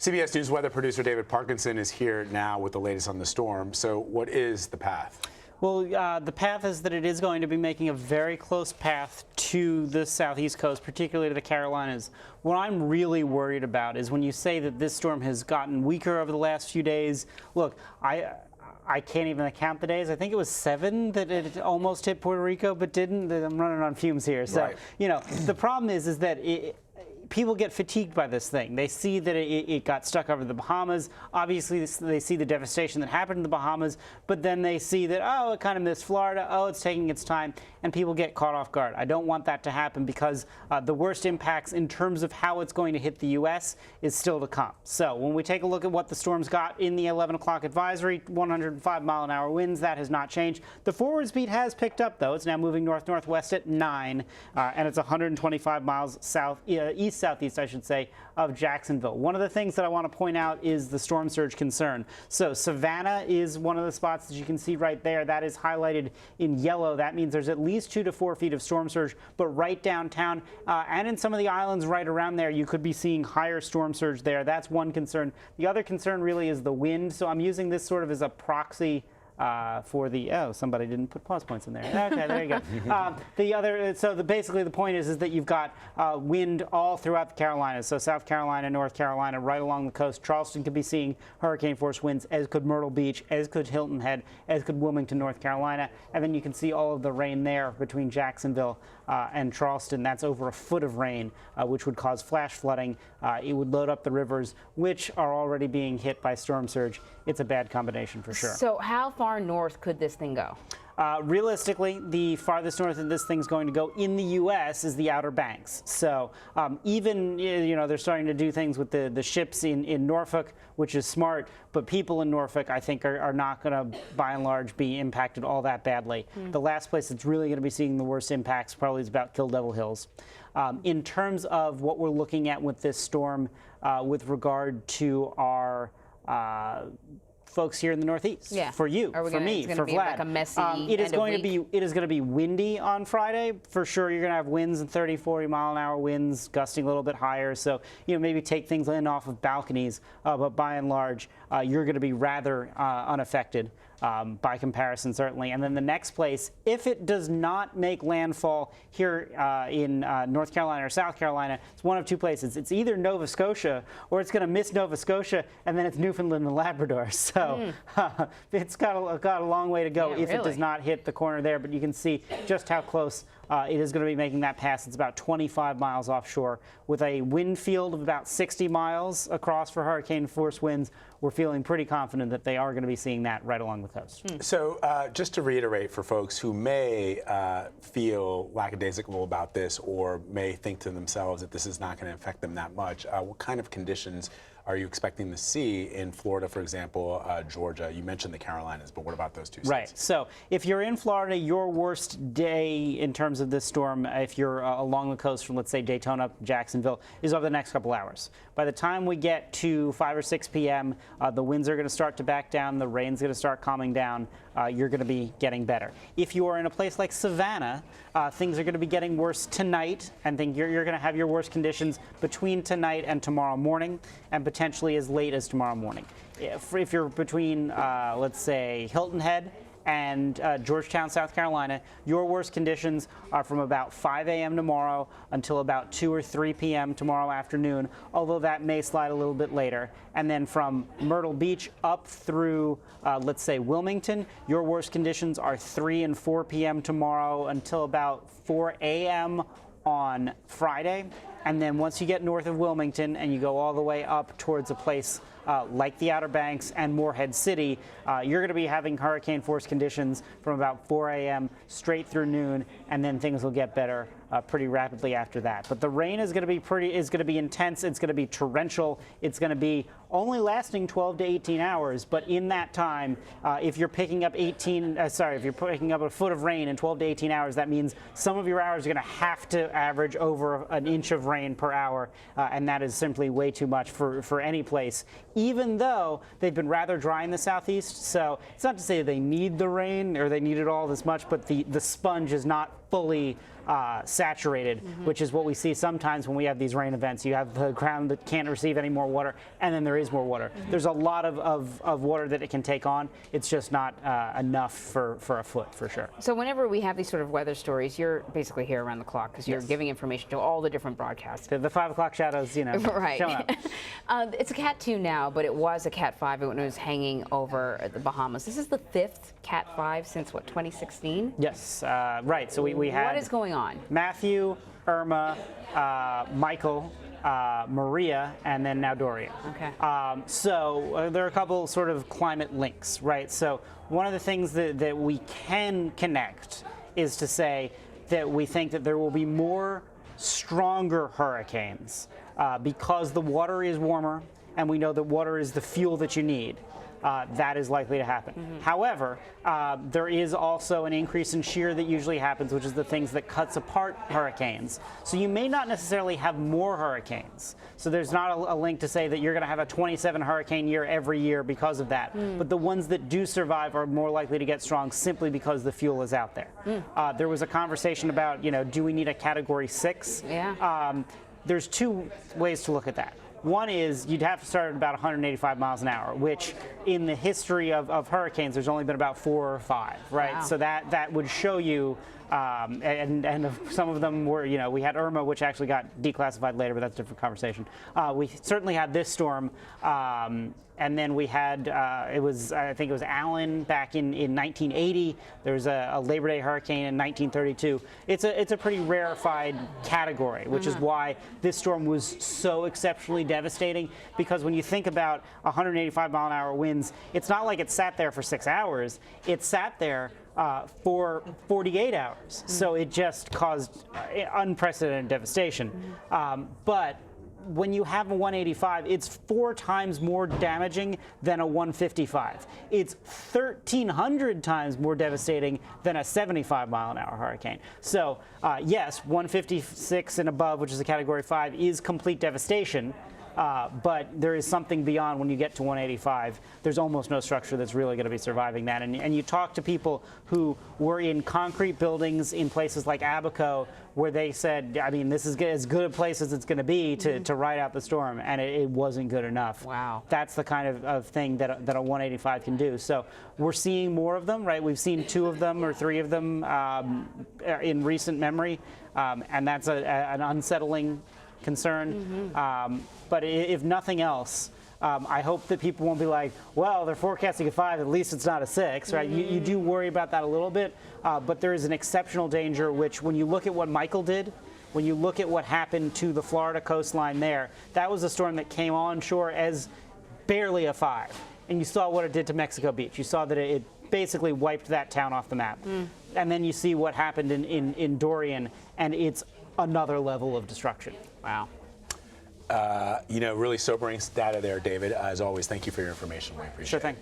CBS News weather producer David Parkinson is here now with the latest on the storm. So what is the path? Well, the path is that it is going to be making a very close path to the southeast coast, particularly to the Carolinas. What I'm really worried about is when you say that this storm has gotten weaker over the last few days. Look, I can't even count the days. I think it was 7 that it almost hit Puerto Rico, but didn't. I'm running on fumes here. So, right. You know, the problem is that people get fatigued by this thing. They see that it got stuck over the Bahamas. Obviously, they see the devastation that happened in the Bahamas, but then they see that, oh, it kind of missed Florida. Oh, it's taking its time, and people get caught off guard. I don't want that to happen because the worst impacts in terms of how it's going to hit the U.S. is still to come. So when we take a look at what the storm's got in the 11 o'clock advisory, 105-mile-an-hour winds, that has not changed. The forward speed has picked up, though. It's now moving north-northwest at 9, and it's 125 miles east-southeast, I should say, of Jacksonville. One of the things that I want to point out is the storm surge concern. So Savannah is one of the spots that you can see right there. That is highlighted in yellow. That means there's at least 2 to 4 feet of storm surge, but right downtown and in some of the islands right around there, you could be seeing higher storm surge there. That's one concern. The other concern really is the wind. So I'm using this sort of as a proxy for the, somebody didn't put pause points in there. Okay, there you go. Basically the point is that you've got wind all throughout the Carolinas. So South Carolina, North Carolina, right along the coast. Charleston could be seeing hurricane force winds, as could Myrtle Beach, as could Hilton Head, as could Wilmington, North Carolina. And then you can see all of the rain there between Jacksonville and Charleston. That's over a foot of rain, which would cause flash flooding. It would load up the rivers, which are already being hit by storm surge. It's a bad combination for sure. So how far north could this thing go? Realistically, the farthest north that this thing's going to go in the U.S. is the Outer Banks. So even, you know, they're starting to do things with the ships in Norfolk, which is smart, but people in Norfolk, I think, are not going to, by and large, be impacted all that badly. The last place that's really going to be seeing the worst impacts probably is about Kill Devil Hills. In terms of what we're looking at with this storm with regard to our folks here in the Northeast, for you, for me, for Vlad. Like a messy it is going to be windy on Friday for sure. You're going to have winds in 30, 40 mile-an-hour winds, gusting a little bit higher. So maybe take things in off of balconies, but by and large, you're going to be rather unaffected. By comparison, certainly. And then the next place, if it does not make landfall here in North Carolina or South Carolina, it's one of 2 places. It's either Nova Scotia or it's going to miss Nova Scotia, and then it's Newfoundland and Labrador. So it's got a long way to go if it does not hit the corner there. But you can see just how close it is going to be making that pass. It's about 25 miles offshore with a wind field of about 60 miles across for hurricane force winds. We're feeling pretty confident that they are going to be seeing that right along the coast. So just to reiterate for folks who may feel lackadaisical about this or may think to themselves that this is not going to affect them that much, what kind of conditions are you expecting to see in Florida, for example, Georgia? You mentioned the Carolinas, but what about those 2 states? Right. So if you're in Florida, your worst day in terms of this storm, if you're along the coast from, let's say, Daytona up to Jacksonville, is over the next couple hours. By the time we get to 5 or 6 p.m., the winds are going to start to back down. The rain's going to start calming down. You're going to be getting better. If you are in a place like Savannah, things are going to be getting worse tonight, and you're going to have your worst conditions between tonight and tomorrow morning, and potentially as late as tomorrow morning. If you're between, let's say, Hilton Head and Georgetown, South Carolina, your worst conditions are from about 5 a.m. tomorrow until about 2 or 3 p.m. tomorrow afternoon, although that may slide a little bit later. And then from Myrtle Beach up through, let's say, Wilmington, your worst conditions are 3 and 4 p.m. tomorrow until about 4 a.m. on Friday. And then once you get north of Wilmington and you go all the way up towards a place like the Outer Banks and Morehead City, you're going to be having hurricane force conditions from about 4 a.m. straight through noon, and then things will get better pretty rapidly after that. But the rain is going to be intense. It's going to be torrential. It's going to be only lasting 12 to 18 hours. But in that time, if you're picking up if you're picking up a foot of rain in 12 to 18 hours, that means some of your hours are going to have to average over an inch of rain per hour, and that is simply way too much for any place, even though they've been rather dry in the southeast. So it's not to say they need the rain or they need it all this much, but the sponge is not fully saturated, which is what we see sometimes when we have these rain events. You have the ground that can't receive any more water, and then there is more water. There's a lot of water that it can take on. It's just not enough for a foot, for sure. So whenever we have these sort of weather stories, you're basically here around the clock because you're Yes. giving information to all the different broadcasts. The 5 o'clock shadows, you know, Right. showing up. It's a Cat 2 now, but it was a Cat 5 when it was hanging over the Bahamas. This is the 5th Cat 5 since, what, 2016? Yes, right. So we had What is going on? Matthew, Irma, Michael, Maria, and then now Dorian. Okay. So there are a couple sort of climate links, right? So one of the things that we can connect is to say that we think that there will be more stronger hurricanes because the water is warmer, and we know that water is the fuel that you need. That is likely to happen. However, there is also an increase in shear that usually happens, which is the things that cuts apart hurricanes. So you may not necessarily have more hurricanes. So there's not a link to say that you're going to have a 27 hurricane year every year because of that. But the ones that do survive are more likely to get strong simply because the fuel is out there. There was a conversation about, do we need a Category 6? Yeah. There's two ways to look at that. One is you'd have to start at about 185 miles an hour, which in the history of hurricanes, there's only been about 4 or 5, right? Wow. So that would show you, and some of them were, we had Irma, which actually got declassified later, but that's a different conversation. We certainly had this storm, and then we had, I think it was Allen back in 1980. There was a Labor Day hurricane in 1932. It's a pretty rarefied category, which is why this storm was so exceptionally devastating, because when you think about 185 mile an hour winds, it's not like it sat there for 6 hours. It sat there for 48 hours. So it just caused unprecedented devastation. But when you have a 185, it's 4 times more damaging than a 155. It's 1,300 times more devastating than a 75 mile an hour hurricane. So yes, 156 and above, which is a Category 5, is complete devastation. But there is something beyond. When you get to 185, there's almost no structure that's really going to be surviving that. And you talk to people who were in concrete buildings in places like Abaco, where they said, I mean, this is as good a place as it's going to be to ride out the storm, and it wasn't good enough. Wow. That's the kind of thing that a 185 can do. So we're seeing more of them, right? We've seen 2 of them or 3 of them in recent memory, and that's an unsettling concern. But if nothing else, I hope that people won't be like, well, they're forecasting a 5, at least it's not a 6, right? You do worry about that a little bit, but there is an exceptional danger, which when you look at what Michael did, when you look at what happened to the Florida coastline there, that was a storm that came onshore as barely a 5. And you saw what it did to Mexico Beach. You saw that it basically wiped that town off the map. And then you see what happened in Dorian, and it's another level of destruction. Wow. Really sobering data there, David. As always, thank you for your information. We appreciate it. Sure thing.